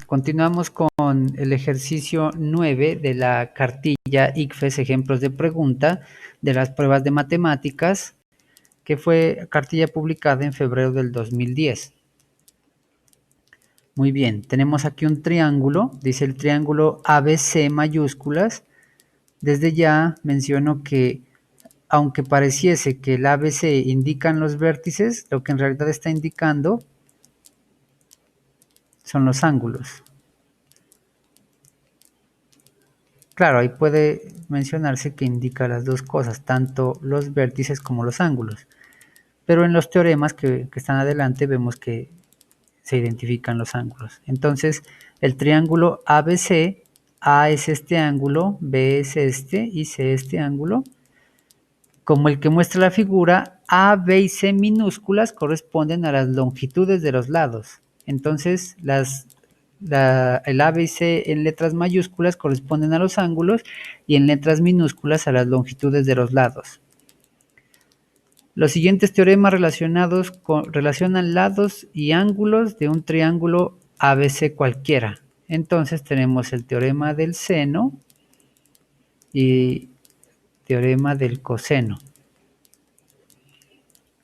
Continuamos con el ejercicio 9 de la cartilla ICFES Ejemplos de Pregunta de las pruebas de matemáticas, que fue cartilla publicada en febrero del 2010. Muy bien, tenemos aquí un triángulo, dice el triángulo ABC mayúsculas. Desde ya menciono que aunque pareciese que el ABC indican los vértices, lo que en realidad está indicando son los ángulos. Claro, ahí puede mencionarse que indica las dos cosas, tanto los vértices como los ángulos. Pero en los teoremas que están adelante vemos que se identifican los ángulos. Entonces, el triángulo ABC, A es este ángulo, B es este y C este ángulo. Como el que muestra la figura, A, B y C minúsculas corresponden a las longitudes de los lados. Entonces, el A, B y C en letras mayúsculas corresponden a los ángulos y en letras minúsculas a las longitudes de los lados. Los siguientes teoremas relacionan lados y ángulos de un triángulo ABC cualquiera. Entonces tenemos el teorema del seno y teorema del coseno.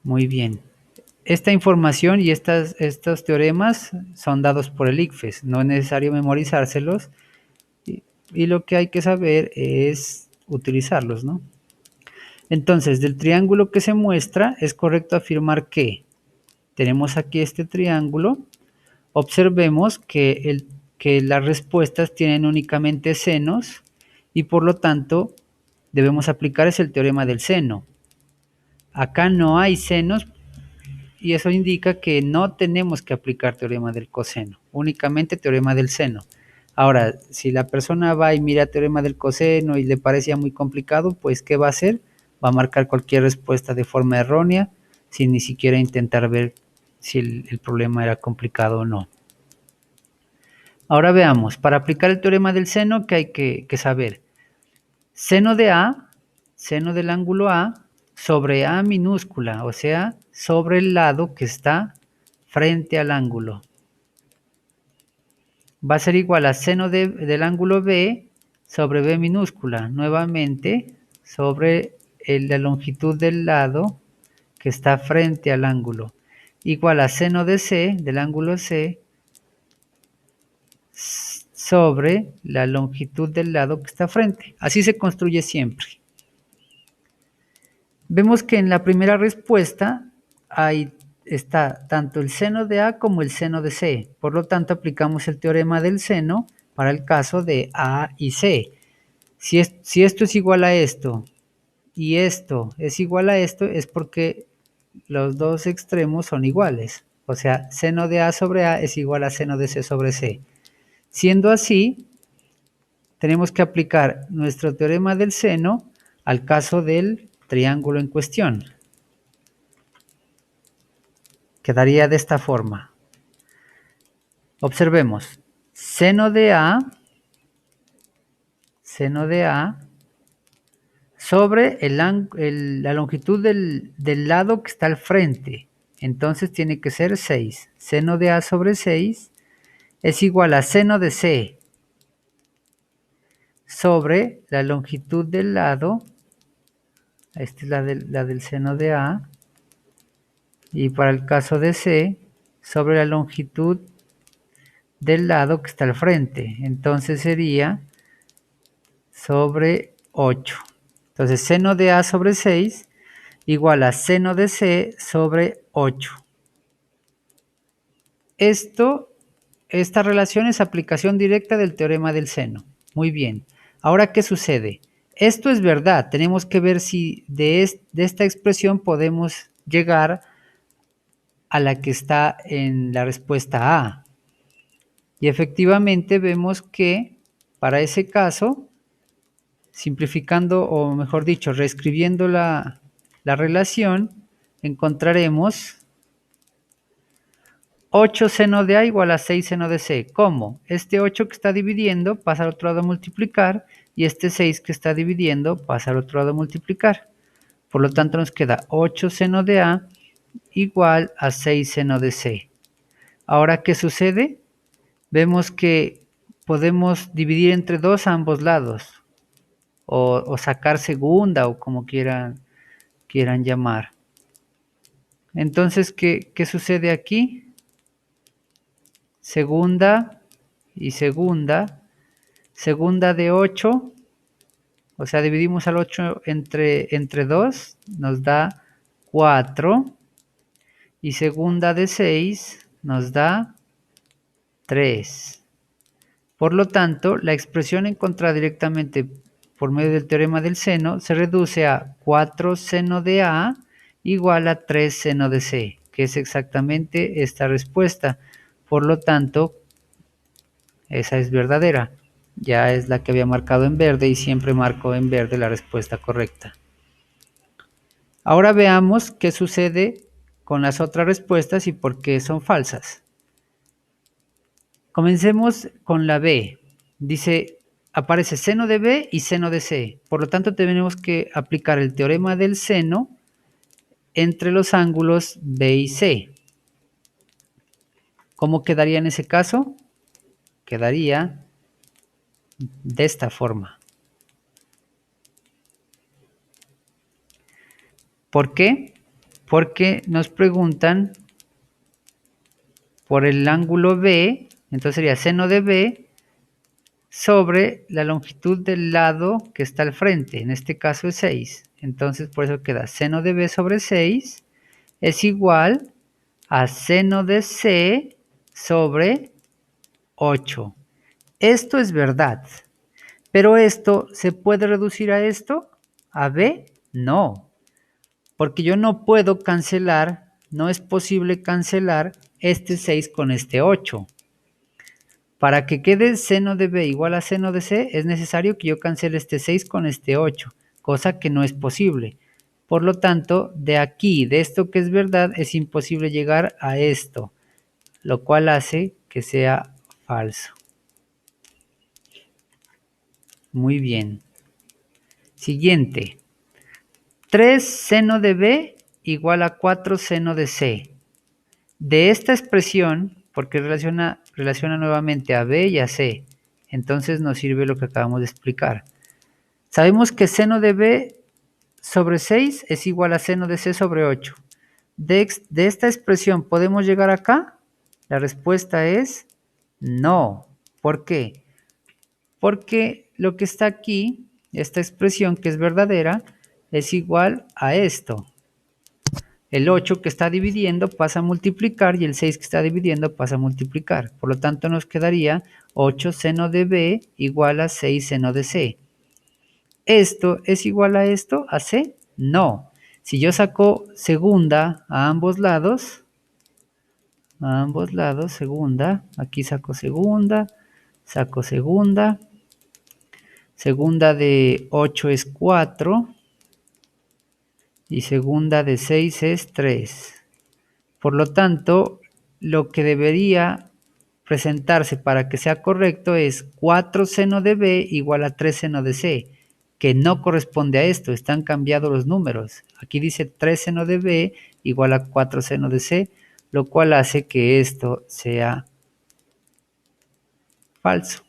Muy bien. Esta información y estos teoremas son dados por el ICFES, no es necesario memorizárselos y lo que hay que saber es utilizarlos, ¿no? Entonces, del triángulo que se muestra, es correcto afirmar que tenemos aquí este triángulo. Observemos que las respuestas tienen únicamente senos y por lo tanto debemos aplicar el teorema del seno. Acá no hay senos y eso indica que no tenemos que aplicar teorema del coseno, únicamente teorema del seno. Ahora, si la persona va y mira teorema del coseno y le parecía muy complicado, pues ¿qué va a hacer? Va a marcar cualquier respuesta de forma errónea sin ni siquiera intentar ver si el problema era complicado o no. Ahora veamos, para aplicar el teorema del seno, ¿qué hay que saber? Seno de A, seno del ángulo A, sobre A minúscula, o sea, sobre el lado que está frente al ángulo. Va a ser igual a seno del ángulo B sobre B minúscula, nuevamente sobre la longitud del lado que está frente al ángulo, igual a seno de C, del ángulo C, sobre la longitud del lado que está frente. Así se construye siempre. Vemos que en la primera respuesta ahí está tanto el seno de A como el seno de C. Por lo tanto, aplicamos el teorema del seno para el caso de A y C. Si esto es igual a esto y esto es igual a esto, es porque los dos extremos son iguales. O sea, seno de A sobre A es igual a seno de C sobre C. Siendo así, tenemos que aplicar nuestro teorema del seno al caso del triángulo en cuestión. Quedaría de esta forma. Observemos, seno de A sobre la longitud del lado que está al frente. Entonces tiene que ser 6. Seno de A sobre 6 es igual a seno de C sobre la longitud del lado. Esta es la del seno de A. Y para el caso de C, sobre la longitud del lado que está al frente. Entonces sería sobre 8. Entonces seno de A sobre 6 igual a seno de C sobre 8. Esta relación es aplicación directa del teorema del seno. Muy bien. Ahora, ¿qué sucede? Esto es verdad. Tenemos que ver si de esta expresión podemos llegar a la que está en la respuesta A. Y efectivamente vemos que para ese caso, simplificando o mejor dicho, reescribiendo la relación, encontraremos 8 seno de A igual a 6 seno de C. ¿Cómo? Este 8 que está dividiendo pasa al otro lado a multiplicar y este 6 que está dividiendo pasa al otro lado a multiplicar. Por lo tanto nos queda 8 seno de A igual a 6 seno de C. Ahora, ¿qué sucede? vemos que podemos dividir entre 2 a ambos lados, o sacar segunda, o como quieran llamar. Entonces, ¿qué sucede aquí? Segunda y segunda. Segunda de 8, o sea, dividimos al 8 entre 2, nos da 4. Y segunda de 6 nos da 3. Por lo tanto, la expresión encontrada directamente por medio del teorema del seno se reduce a 4 seno de A igual a 3 seno de C, que es exactamente esta respuesta. Por lo tanto, esa es verdadera. Ya es la que había marcado en verde y siempre marco en verde la respuesta correcta. Ahora veamos qué sucede con las otras respuestas y por qué son falsas. Comencemos con la B. Dice, aparece seno de B y seno de C. Por lo tanto, tenemos que aplicar el teorema del seno entre los ángulos B y C. ¿Cómo quedaría en ese caso? Quedaría de esta forma. ¿Por qué? Porque nos preguntan por el ángulo B, entonces sería seno de B sobre la longitud del lado que está al frente, en este caso es 6. Entonces por eso queda seno de B sobre 6 es igual a seno de C sobre 8. Esto es verdad, pero esto, ¿se puede reducir a esto? ¿A B? No, porque yo no puedo cancelar, no es posible cancelar este 6 con este 8. Para que quede seno de B igual a seno de C, es necesario que yo cancele este 6 con este 8, cosa que no es posible. Por lo tanto, de aquí, de esto que es verdad, es imposible llegar a esto, lo cual hace que sea falso. Muy bien. Siguiente. 3 seno de B igual a 4 seno de C. De esta expresión, porque relaciona nuevamente a B y a C, entonces nos sirve lo que acabamos de explicar. Sabemos que seno de B sobre 6 es igual a seno de C sobre 8. De esta expresión, ¿podemos llegar acá? La respuesta es no. ¿Por qué? Porque lo que está aquí, esta expresión que es verdadera, es igual a esto. El 8 que está dividiendo pasa a multiplicar y el 6 que está dividiendo pasa a multiplicar. Por lo tanto, nos quedaría 8 seno de B igual a 6 seno de C. ¿Esto es igual a esto, a C? No. Si yo saco segunda a ambos lados, segunda, aquí saco segunda de 8 es 4 y segunda de 6 es 3. Por lo tanto, lo que debería presentarse para que sea correcto es 4 seno de B igual a 3 seno de C, que no corresponde a esto, están cambiados los números. Aquí dice 3 seno de B igual a 4 seno de C, lo cual hace que esto sea falso.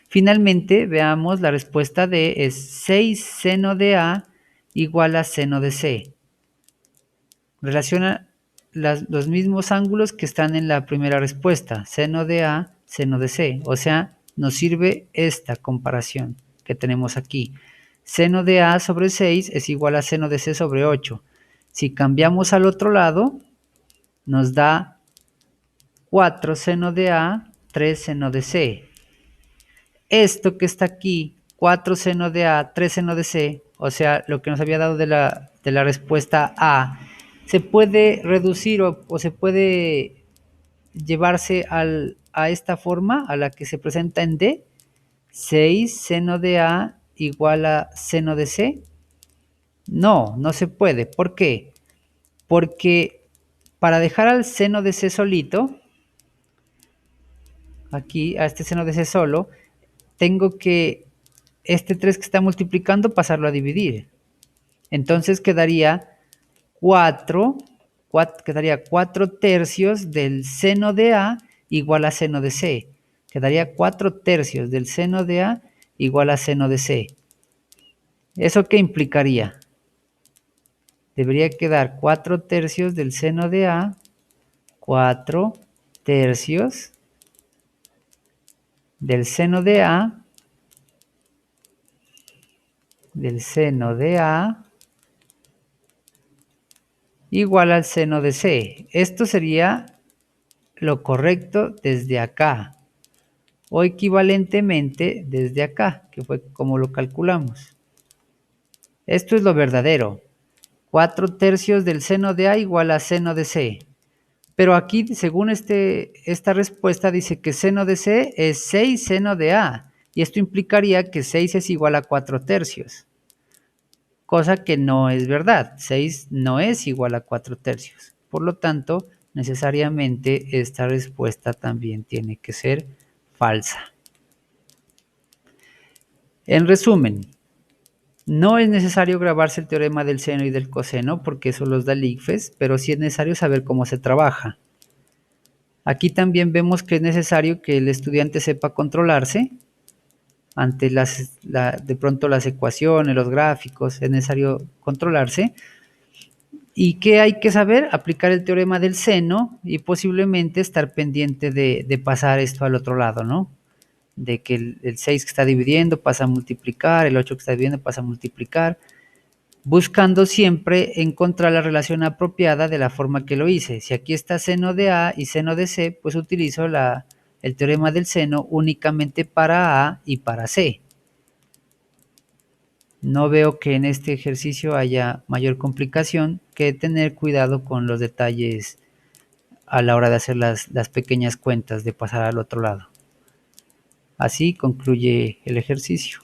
Finalmente, veamos la respuesta D es 6 seno de A igual a seno de C. Relaciona los mismos ángulos que están en la primera respuesta, seno de A, seno de C. O sea, nos sirve esta comparación que tenemos aquí. Seno de A sobre 6 es igual a seno de C sobre 8. Si cambiamos al otro lado, nos da 4 seno de A, 3 seno de C. Esto que está aquí, 4 seno de A, 3 seno de C, o sea, lo que nos había dado de la respuesta A, se puede reducir o se puede llevarse a esta forma, a la que se presenta en D, 6 seno de A igual a seno de C. No, no se puede. ¿Por qué? Porque para dejar al seno de C solito, aquí a este seno de C solo, tengo que este 3 que está multiplicando pasarlo a dividir. Entonces quedaría 4 tercios del seno de A igual a seno de C. Quedaría 4/3 del seno de A igual a seno de C. ¿Eso qué implicaría? Debería quedar 4/3 del seno de A, 4/3 del seno de A, igual al seno de C. Esto sería lo correcto desde acá, o equivalentemente desde acá, que fue como lo calculamos. Esto es lo verdadero. 4/3 del seno de A igual a seno de C. Pero aquí, según esta respuesta, dice que seno de C es 6 seno de A. Y esto implicaría que 6 es igual a 4/3. Cosa que no es verdad. 6 no es igual a 4/3. Por lo tanto, necesariamente esta respuesta también tiene que ser falsa. En resumen, no es necesario grabarse el teorema del seno y del coseno porque eso los da el ICFES, pero sí es necesario saber cómo se trabaja. Aquí también vemos que es necesario que el estudiante sepa controlarse ante de pronto las ecuaciones, los gráficos, es necesario controlarse. ¿Y qué hay que saber? Aplicar el teorema del seno y posiblemente estar pendiente de pasar esto al otro lado, ¿no? De que el 6 que está dividiendo pasa a multiplicar, el 8 que está dividiendo pasa a multiplicar, buscando siempre encontrar la relación apropiada de la forma que lo hice. Si aquí está seno de A y seno de C, pues utilizo el teorema del seno únicamente para A y para C. No veo que en este ejercicio haya mayor complicación que tener cuidado con los detalles a la hora de hacer las pequeñas cuentas de pasar al otro lado. Así concluye el ejercicio.